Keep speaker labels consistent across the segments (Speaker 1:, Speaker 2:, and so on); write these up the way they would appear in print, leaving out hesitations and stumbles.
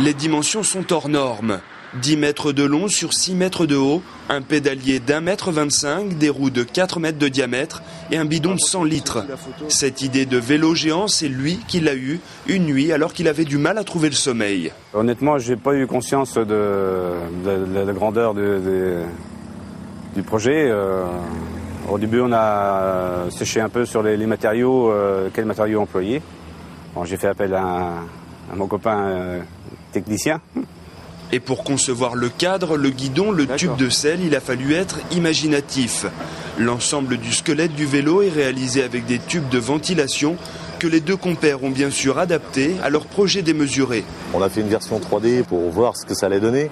Speaker 1: Les dimensions sont hors normes. 10 mètres de long sur 6 mètres de haut, un pédalier d'1,25 m, des roues de 4 mètres de diamètre et un bidon de 100 litres. Cette idée de vélo géant, c'est lui qui l'a eue une nuit alors qu'il avait du mal à trouver le sommeil.
Speaker 2: Honnêtement, je n'ai pas eu conscience de la grandeur du projet. Au début, on a séché un peu sur les matériaux, quels matériaux employer. Bon, j'ai fait appel à mon copain technicien.
Speaker 1: Et pour concevoir le cadre, le guidon, le tube de selle, il a fallu être imaginatif. L'ensemble du squelette du vélo est réalisé avec des tubes de ventilation que les deux compères ont bien sûr adaptés à leur projet démesuré.
Speaker 3: On a fait une version 3D pour voir ce que ça allait donner.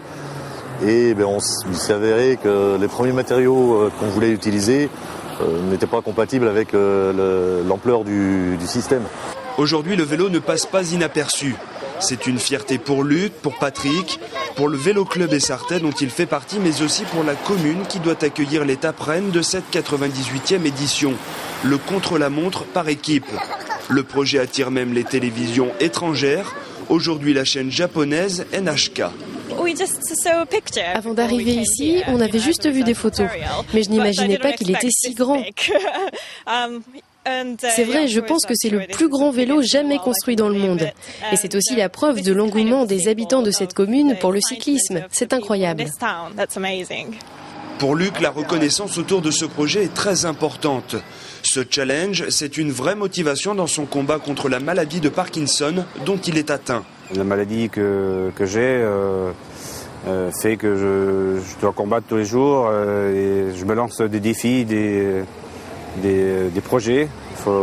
Speaker 3: Et il s'est avéré que les premiers matériaux qu'on voulait utiliser n'étaient pas compatibles avec l'ampleur du système.
Speaker 1: Aujourd'hui, le vélo ne passe pas inaperçu. C'est une fierté pour Luc, pour Patrick, pour le Vélo Club Essartais dont il fait partie, mais aussi pour la commune qui doit accueillir l'étape reine de cette 98e édition, le contre-la-montre par équipe. Le projet attire même les télévisions étrangères, aujourd'hui la chaîne japonaise NHK.
Speaker 4: Avant d'arriver ici, on avait juste vu des photos, mais je n'imaginais pas qu'il était si grand. C'est vrai, je pense que c'est le plus grand vélo jamais construit dans le monde. Et c'est aussi la preuve de l'engouement des habitants de cette commune pour le cyclisme. C'est incroyable.
Speaker 1: Pour Luc, la reconnaissance autour de ce projet est très importante. Ce challenge, c'est une vraie motivation dans son combat contre la maladie de Parkinson dont il est atteint.
Speaker 2: La maladie que j'ai fait que je dois combattre tous les jours et je me lance des défis, des projets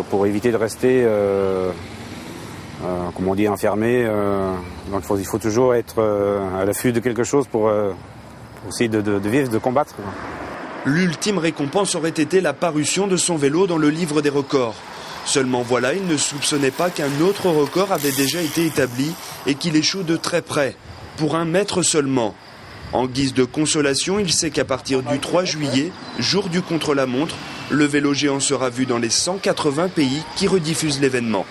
Speaker 2: pour éviter de rester enfermé. Donc il faut toujours être à l'affût de quelque chose pour essayer de vivre, de combattre.
Speaker 1: L'ultime récompense aurait été la parution de son vélo dans le livre des records. Seulement voilà, il ne soupçonnait pas qu'un autre record avait déjà été établi et qu'il échoue de très près, pour 1 mètre seulement. En guise de consolation, il sait qu'à partir du 3 juillet, jour du contre-la-montre, le vélo géant sera vu dans les 180 pays qui rediffusent l'événement.